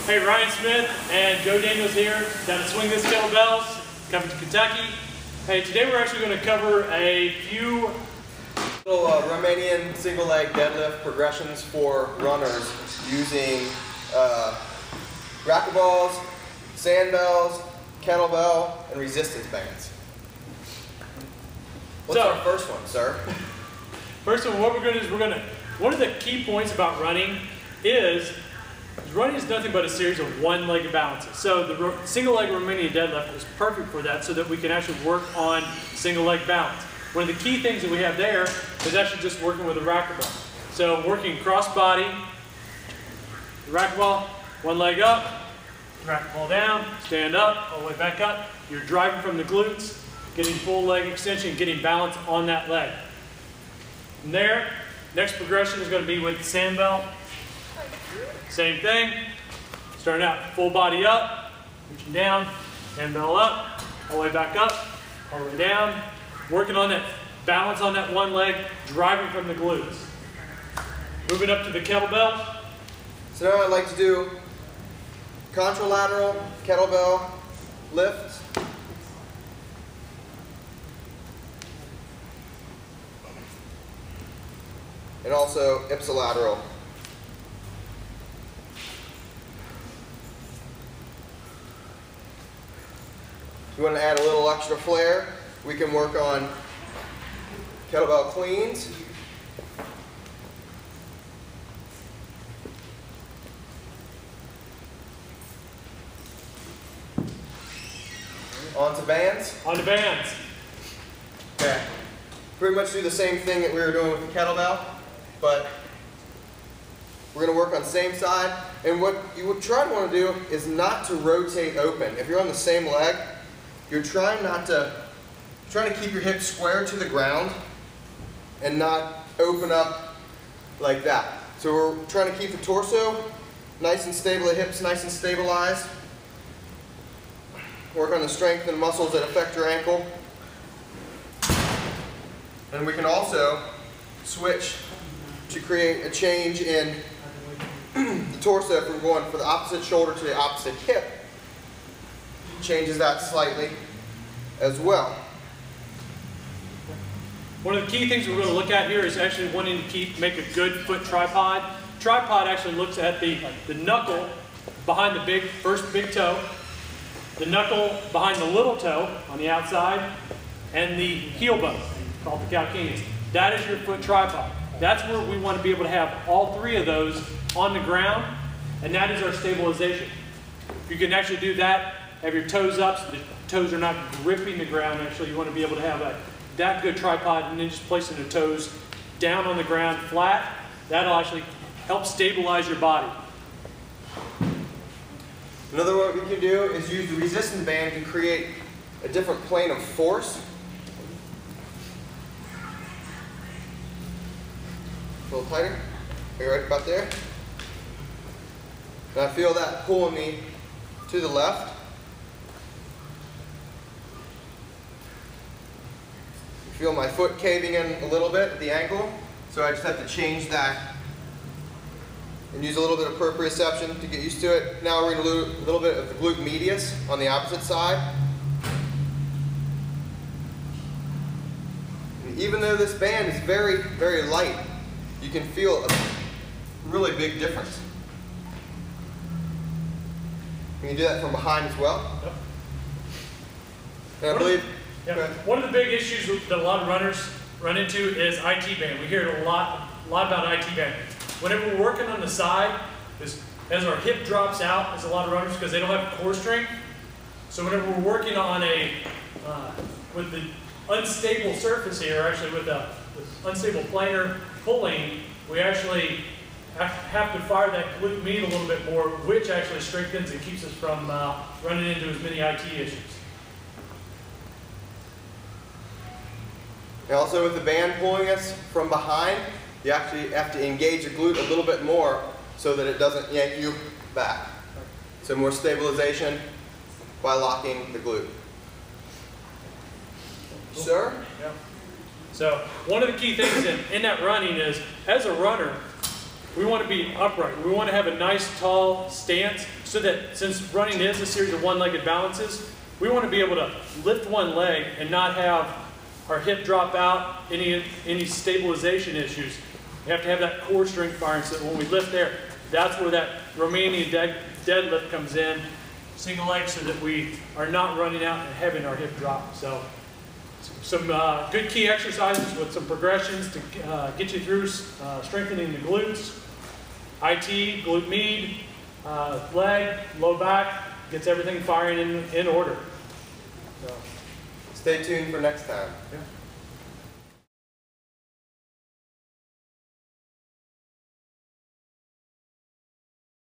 Hey, Ryan Smith and Joe Daniels here, down at Swing This Kettlebells, coming to Kentucky. Hey, today we're actually going to cover a few little Romanian single leg deadlift progressions for runners using racquetballs, sandbells, kettlebell, and resistance bands. What's our first one, sir? First one, what we're going to do is one of the key points about running is running is nothing but a series of one-legged balances. So the single leg Romanian deadlift is perfect for that so that we can actually work on single leg balance. One of the key things that we have there is actually just working with a racquetball. So working cross body, racquetball, one leg up, racquetball down, stand up, all the way back up. You're driving from the glutes, getting full leg extension, getting balance on that leg. From there, next progression is going to be with the sandbell. Same thing, starting out full body up, reaching down, sandbell up, all the way back up, all the way down, working on that balance on that one leg, driving from the glutes. Moving up to the kettlebell. So now I'd like to do contralateral kettlebell lift. And also ipsilateral. If you want to add a little extra flair, we can work on kettlebell cleans. Onto bands. Onto bands. Okay. Pretty much do the same thing that we were doing with the kettlebell, but we're going to work on the same side. And what you would try to want to do is not to rotate open. If you're on the same leg, you're trying to keep your hips square to the ground and not open up like that. So we're trying to keep the torso nice and stable, the hips nice and stabilized. Work on the strength and muscles that affect your ankle. And we can also switch to create a change in the torso from going for the opposite shoulder to the opposite hip. Changes that slightly as well. One of the key things we're going to look at here is actually wanting to make a good foot tripod. Tripod actually looks at the knuckle behind the first big toe, the knuckle behind the little toe on the outside, and the heel bone, called the calcaneus. That is your foot tripod. That's where we want to be able to have all three of those on the ground, and that is our stabilization. If you can actually do that, have your toes up so the toes are not gripping the ground. Actually, you want to be able to have that good tripod, and then just placing the toes down on the ground flat. That'll actually help stabilize your body. Another what we can do is use the resistance band to create a different plane of force. A little tighter. Are you right about there? And I feel that pulling me to the left. Feel my foot caving in a little bit at the ankle, so I just have to change that and use a little bit of proprioception to get used to it. Now we're going to do a little bit of the glute medius on the opposite side. And even though this band is very, very light, you can feel a really big difference. You can do that from behind as well. Yep. And I believe. Yeah. One of the big issues that a lot of runners run into is IT band. We hear a lot about IT band. Whenever we're working on the side, as our hip drops out, there's a lot of runners because they don't have core strength. So whenever we're working on with the unstable surface here, actually with the unstable planar pulling, we actually have to fire that glute med a little bit more, which actually strengthens and keeps us from running into as many IT issues. And also with the band pulling us from behind, you actually have to engage the glute a little bit more so that it doesn't yank you back. So more stabilization by locking the glute. Sir? Yeah. So one of the key things in that running is, as a runner, we want to be upright. We want to have a nice tall stance so that since running is a series of one-legged balances, we want to be able to lift one leg and not have our hip drop out, any stabilization issues. We have to have that core strength firing so that when we lift there, that's where that Romanian deadlift comes in, single leg, so that we are not running out and having our hip drop. So some good key exercises with some progressions to get you through strengthening the glutes. IT, glute med, leg, low back, gets everything firing in order. So. Stay tuned for next time. Yeah.